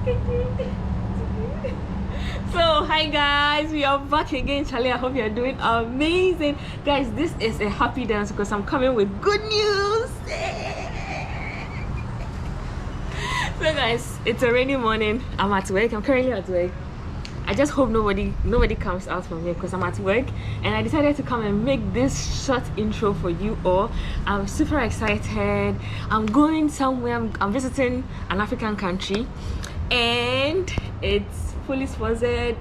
So hi guys, we are back again. Chaley, I hope you're doing amazing. Guys, this is a happy dance because I'm coming with good news. So guys, it's a rainy morning. I'm at work. I'm currently at work. I just hope nobody comes out from here because I'm at work, and I decided to come and make this short intro for you all. I'm super excited. I'm going somewhere. I'm visiting an African country, and it's fully sponsored.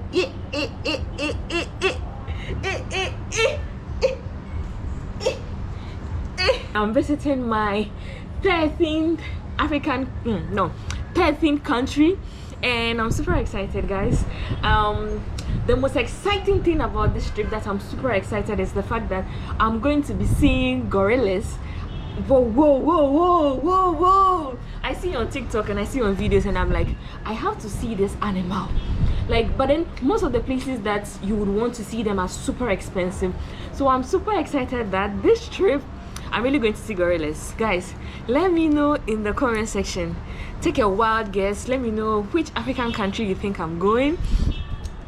I'm visiting my 13th country, and I'm super excited, guys. The most exciting thing about this trip that I'm super excited is the fact that I'm going to be seeing gorillas. Whoa. I see on TikTok and I see on videos, and I'm like, I have to see this animal. But then most of the places that you would want to see them are super expensive. So I'm super excited that this trip I'm really going to see gorillas. Guys, let me know in the comment section. Take a wild guess. Let me know which African country you think I'm going.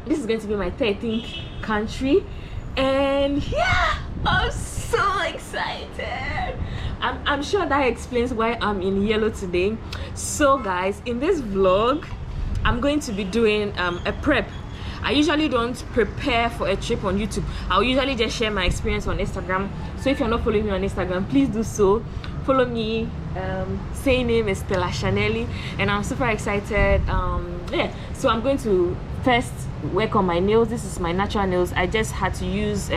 This is going to be my 13th country, and yeah, I'm so excited. I'm sure that explains why I'm in yellow today. So guys, in this vlog I'm going to be doing a prep. I usually don't prepare for a trip on YouTube. I'll usually just share my experience on Instagram. So if you're not following me on Instagram, please do so. Follow me. Same name is Stella Shanelly, and I'm super excited. Yeah, so I'm going to first work on my nails. This is my natural nails. I just had to use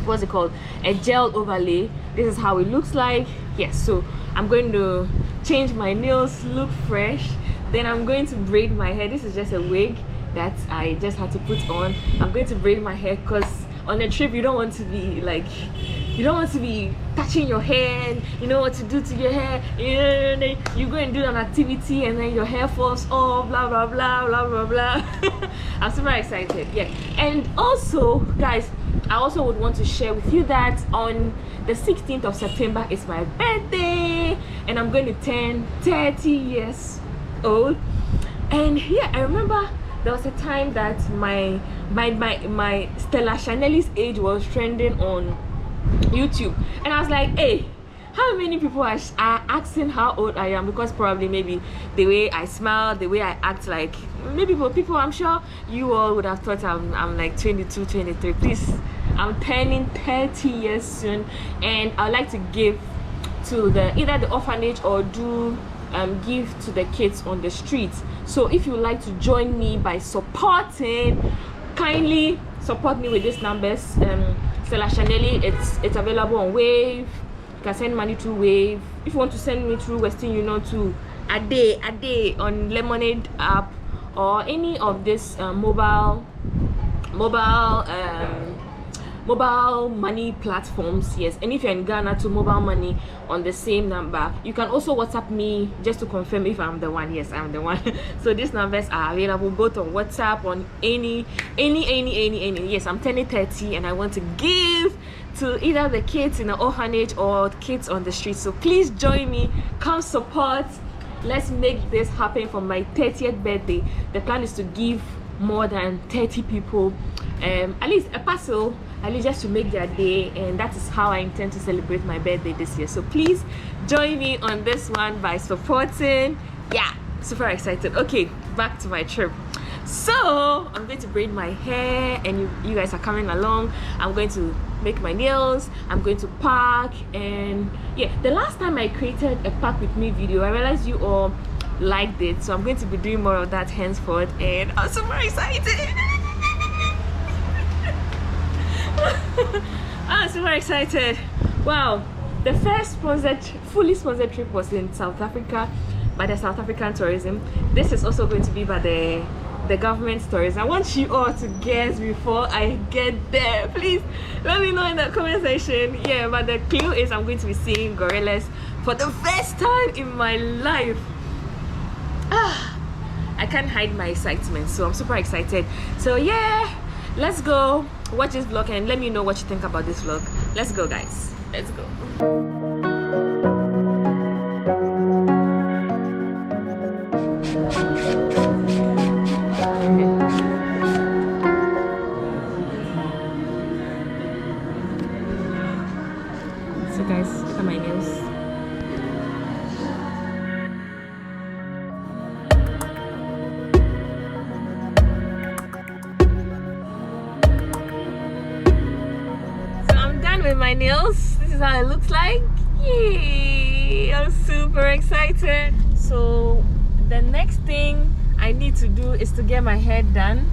what's it called, a gel overlay. This is how it looks like. Yes, so I'm going to change my nails, look fresh. Then I'm going to braid my hair. This is just a wig that I just had to put on. I'm going to braid my hair because on a trip you don't want to be touching your hair, and you know what to do to your hair. You go and do an activity and then your hair falls off, blah blah blah blah blah blah. I'm super excited. Yeah, and also guys, I also would want to share with you that on the 16th of September is my birthday, and I'm going to turn 30 years old. And yeah, I remember there was a time that my Stella Shanelly's age was trending on YouTube, and I was like, hey, how many people are asking how old I am? Because probably maybe the way I smile, the way I act, like maybe people I'm sure you all would have thought I'm like 22, 23. Please, I'm turning 30 years soon, and I'd like to give to either the orphanage or do give to the kids on the streets. So if you would like to join me by supporting, kindly support me with these numbers. Stella Shanelly, it's available on Wave. You can send money through Wave. If you want to send me through Western Union to a day on Lemonade app or any of this mobile money platforms. Yes, and if you're in Ghana, to mobile money on the same number. You can also WhatsApp me just to confirm if I'm the one. Yes, I'm the one. So these numbers are available both on WhatsApp, on any. Yes, I'm turning 30 and I want to give to either the kids in the orphanage or kids on the street. So please join me, come support. Let's make this happen for my 30th birthday. The plan is to give more than 30 people at least a parcel, at least just to make their day, and that is how I intend to celebrate my birthday this year. So please join me on this one by supporting. Yeah, super excited. Okay, back to my trip. So I'm going to braid my hair, and you guys are coming along. I'm going to make my nails, I'm going to pack, and yeah, the last time I created a pack with me video, I realized you all liked it, so I'm going to be doing more of that henceforth, and I'm super excited. I'm super excited. Wow, the first fully sponsored trip was in South Africa by the South African Tourism. This is also going to be by the government tourism. I want you all to guess before I get there. Please let me know in the comment section. Yeah, but the clue is I'm going to be seeing gorillas for the first time in my life. I can't hide my excitement, so I'm super excited. So yeah, let's go watch this vlog and let me know what you think about this vlog. Let's go guys, let's go. with my nails. This is how it looks like. Yay! I'm super excited. So the next thing I need to do is to get my hair done.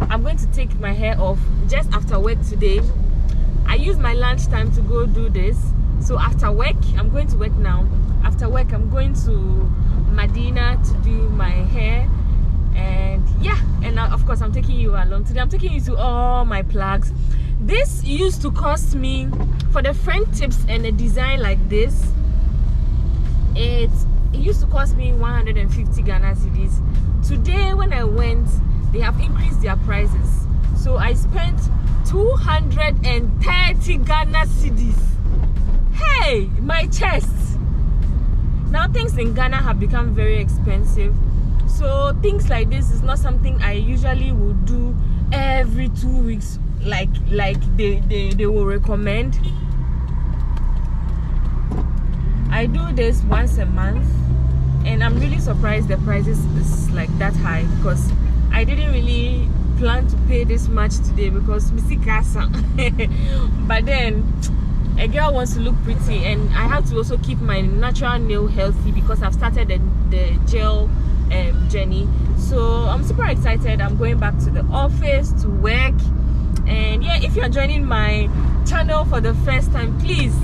I'm going to take my hair off just after work today. I use my lunch time to go do this. So after work, I'm going to work now. After work, I'm going to Medina to do my hair. And yeah, and of course I'm taking you along today. I'm taking you to all my plugs. This used to cost me, for the front tips and a design like this, it used to cost me 150 Ghana cedis. Today when I went, they have increased their prices, so I spent 230 Ghana cedis. Hey, my chest. Now things in Ghana have become very expensive, so things like this is not something I usually would do every 2 weeks like they will recommend. I do this once a month, and I'm really surprised the prices is like that high, because I didn't really plan to pay this much today because Missy Casa. But then a girl wants to look pretty, and I have to also keep my natural nail healthy because I've started the gel journey. So I'm super excited. I'm going back to the office to work. And yeah, if you're joining my channel for the first time, please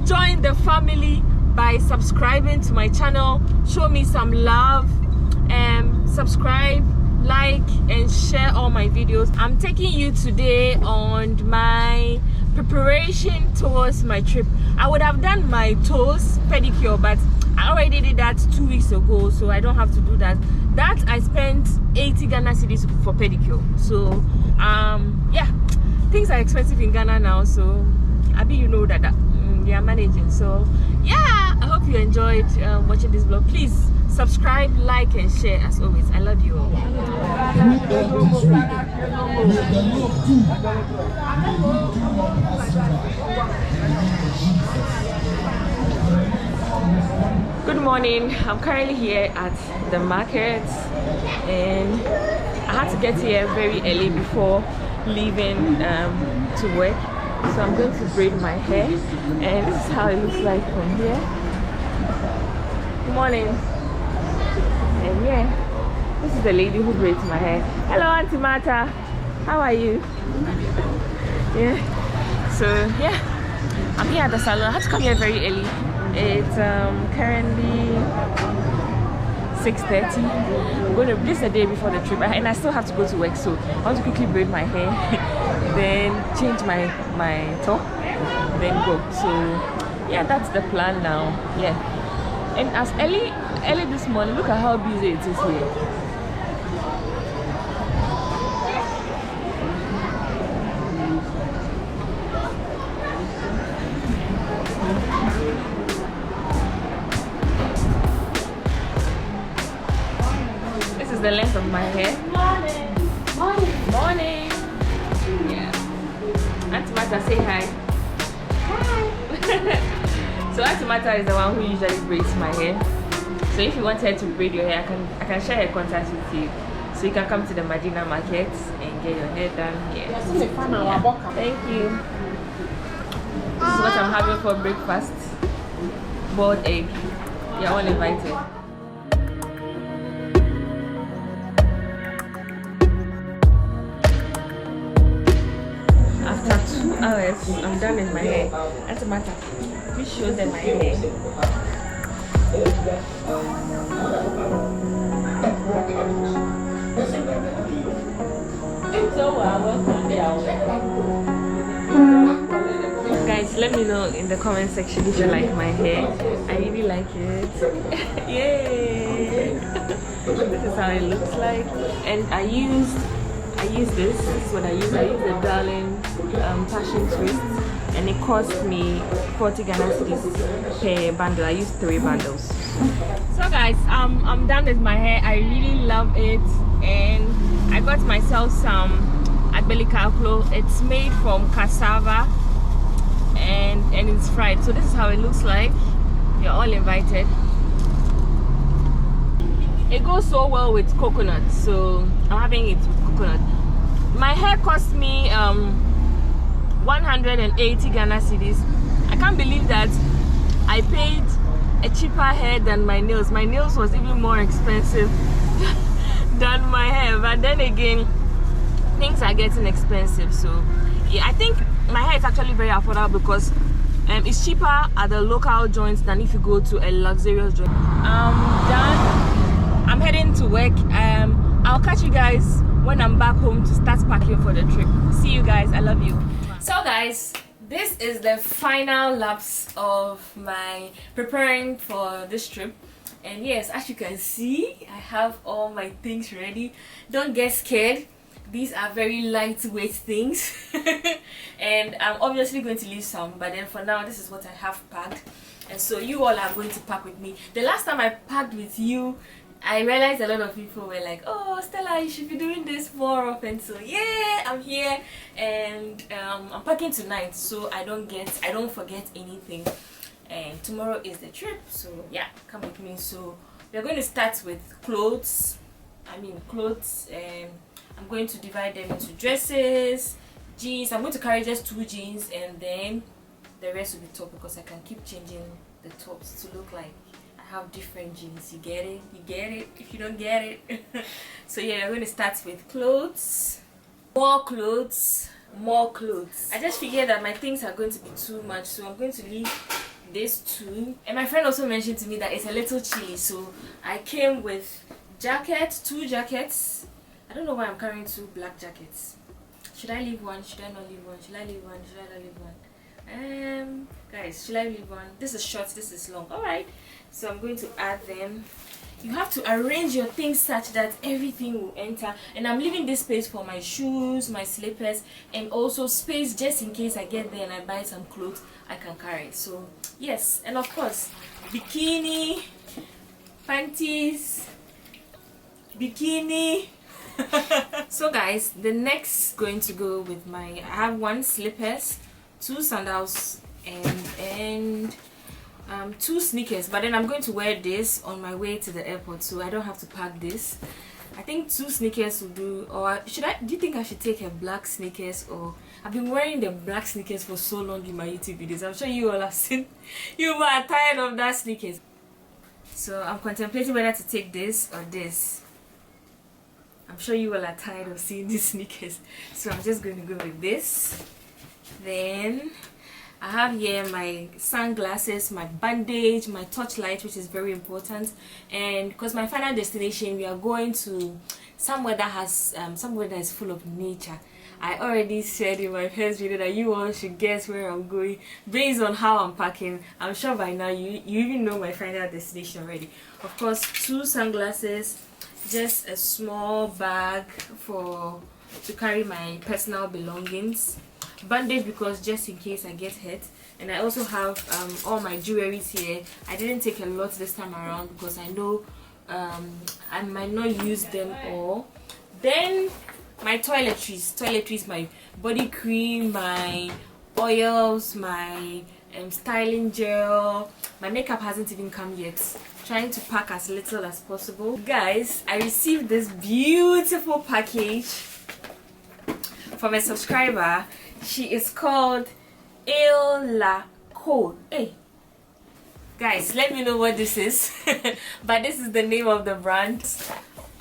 join the family by subscribing to my channel. Show me some love, and subscribe, like, and share all my videos. I'm taking you today on my preparation towards my trip. I would have done my toes pedicure, but I already did that 2 weeks ago, so I don't have to do that. That I spent 80 Ghana cedis for pedicure. So yeah, things are expensive in Ghana now, so I mean, you know that they are managing. So yeah, I hope you enjoyed watching this vlog. Please subscribe, like, and share as always. I love you all. Good morning. I'm currently here at the market, and I had to get here very early before leaving to work. So I'm going to braid my hair, and this is how it looks like from here. Good morning. And yeah, this is the lady who braids my hair. Hello, Auntie Martha. How are you? Yeah. So yeah, I'm here at the salon. I had to come here very early. It's currently 6:30. This is the day before the trip, and I still have to go to work, so I want to quickly braid my hair, then change my top, then go. So yeah, that's the plan now. Yeah, and as early this morning, look at how busy it is here. The length of my hair. Morning. Yeah. Auntie Martha, say hi. Hi. So Auntie Martha is the one who usually braids my hair. So if you want her to braid your hair, I can share her contact with you, so you can come to the Medina market and get your hair done here. Yeah. Thank you. This is what I'm having for breakfast. Boiled egg. You're all invited. After 2 hours, I'm done with my hair. Auntie Martha, please show them my hair. Guys, let me know in the comment section if you like my hair. I really like it. Yay! This is how it looks like. And I use this. This is what I use. I use the Darling Passion Twist, and it cost me 40 Ghana cedis per bundle. I used 3 bundles. So guys, I'm done with my hair. I really love it, and I got myself some stellakafui. It's made from cassava, and it's fried. So this is how it looks like. You're all invited. It goes so well with coconut, so I'm having it with coconut. My hair cost me 180 Ghana cedis. I can't believe that I paid a cheaper hair than my nails. My nails was even more expensive than my hair, but then again, things are getting expensive. So yeah, I think my hair is actually very affordable because it's cheaper at the local joints than if you go to a luxurious joint. I'm done. I'm heading to work. I'll catch you guys when I'm back home to start packing for the trip. See you guys. I love you. So guys, this is the final laps of my preparing for this trip. And yes, as you can see, I have all my things ready. Don't get scared. These are very lightweight things. And I'm obviously going to leave some, but then for now, this is what I have packed. And so you all are going to pack with me. The last time I packed with you, I realized a lot of people were like, oh Stella, you should be doing this more often. So yeah, I'm here, and I'm packing tonight so I don't forget anything. And tomorrow is the trip, so yeah, come with me. So we're going to start with clothes. I'm going to divide them into dresses, jeans. I'm going to carry just 2 jeans, and then the rest will be top because I can keep changing the tops to look like I have different jeans. You get it? You get it? If you don't get it. So yeah, we're going to start with clothes. More clothes. I just figured that my things are going to be too much, so I'm going to leave this too. And my friend also mentioned to me that it's a little chilly, so I came with jackets, 2 jackets. I don't know why I'm carrying 2 black jackets. Should I leave one? Should I not leave one? Should I leave one? Should I not leave one? Guys, should I leave one? This is short, this is long. Alright, so I'm going to add them. You have to arrange your things such that everything will enter. And I'm leaving this space for my shoes, my slippers, and also space just in case I get there and I buy some clothes I can carry. So yes, and of course, bikini, panties, bikini. So guys, the next going to go with I have 1 slippers, 2 sandals, and 2 sneakers. But then I'm going to wear this on my way to the airport, so I don't have to pack this. I think 2 sneakers will do. Or should I? Do you think I should take a black sneakers? Or I've been wearing the black sneakers for so long in my YouTube videos. I'm sure you all have seen. You are tired of that sneakers. So I'm contemplating whether to take this or this. I'm sure you all are tired of seeing these sneakers, so I'm just going to go with this. Then I have here my sunglasses, my bandage, my torchlight, which is very important. And because my final destination, we are going to somewhere that has somewhere that is full of nature. I already said in my first video that you all should guess where I'm going based on how I'm packing. I'm sure by now you even know my final destination already. Of course, 2 sunglasses, just a small bag to carry my personal belongings, bandage because just in case I get hurt, and I also have all my jewelries here. I didn't take a lot this time around because I know I might not use them all. Then my toiletries, my body cream, my oils, my styling gel. My makeup hasn't even come yet. Trying to pack as little as possible. Guys, I received this beautiful package from a subscriber. She is called stellakafui. Hey guys, let me know what this is. But this is the name of the brand.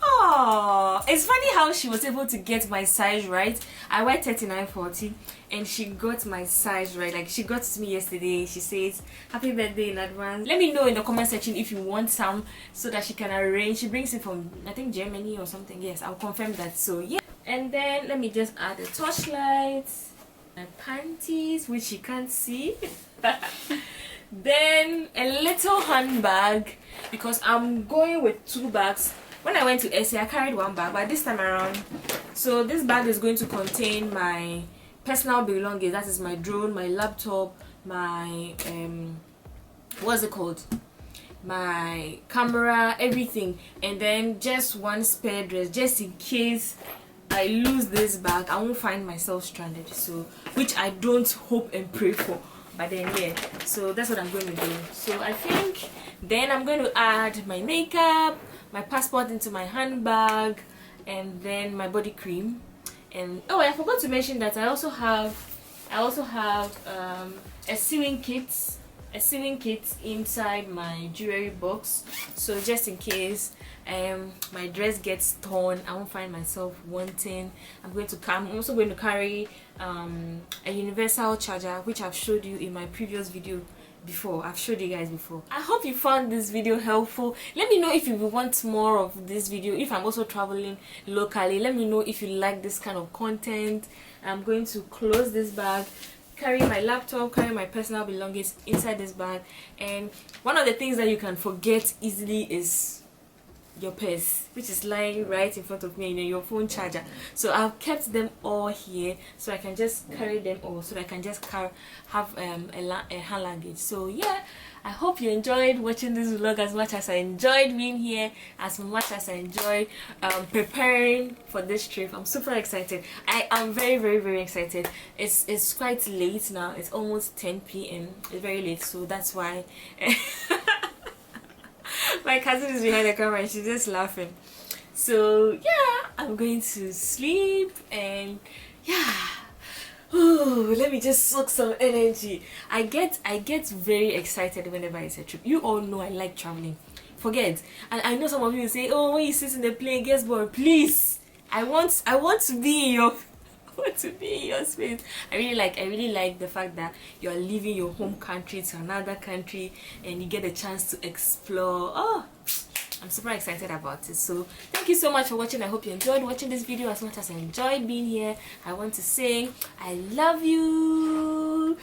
Oh, it's funny how she was able to get my size right. I wear 39-40 and she got my size right. Like, she got to me yesterday. She says happy birthday in advance. Let me know in the comment section if you want some so that she can arrange. She brings it from, I think, Germany or something. Yes, I'll confirm that. So yeah, and then let me just add the torchlight, my panties, which you can't see. Then a little handbag because I'm going with 2 bags. When I went to SA, I carried 1 bag, but this time around, so this bag is going to contain my personal belongings. That is my drone, my laptop, my what's it called, my camera, everything, and then just 1 spare dress just in case I lose this bag. I won't find myself stranded, so which I don't hope and pray for. But then yeah, so that's what I'm going to do. So I think then I'm going to add my makeup, my passport into my handbag, and then my body cream. And oh, I forgot to mention that I also have I also have a sewing kit inside my jewelry box, so just in case my dress gets torn, I won't find myself wanting. I'm also going to carry a universal charger, which I've showed you in my previous video before. I've showed you guys before. I hope you found this video helpful. Let me know if you want more of this video. If I'm also traveling locally, let me know if you like this kind of content. I'm going to close this bag, carry my laptop, carry my personal belongings inside this bag, and one of the things that you can forget easily is your purse, which is lying right in front of me, your phone charger. So I've kept them all here so I can just carry them all, so that I can just have a hand luggage. So yeah, I hope you enjoyed watching this vlog as much as I enjoyed being here, as much as I enjoyed preparing for this trip. I'm super excited. I am very, very, very excited. It's quite late now. It's almost 10 p.m. It's very late, so that's why my cousin is behind the camera and she's just laughing. So yeah, I'm going to sleep, and yeah, ooh, let me just soak some energy. I get very excited whenever it's a trip. You all know I like traveling. Forget. And I know some of you say, oh, when you sit in the plane gets bored. Please, I want to be in your space. I really like the fact that you're leaving your home country to another country and you get a chance to explore. Oh, I'm super excited about it. So thank you so much for watching. I hope you enjoyed watching this video as much as I enjoyed being here. I want to say I love you.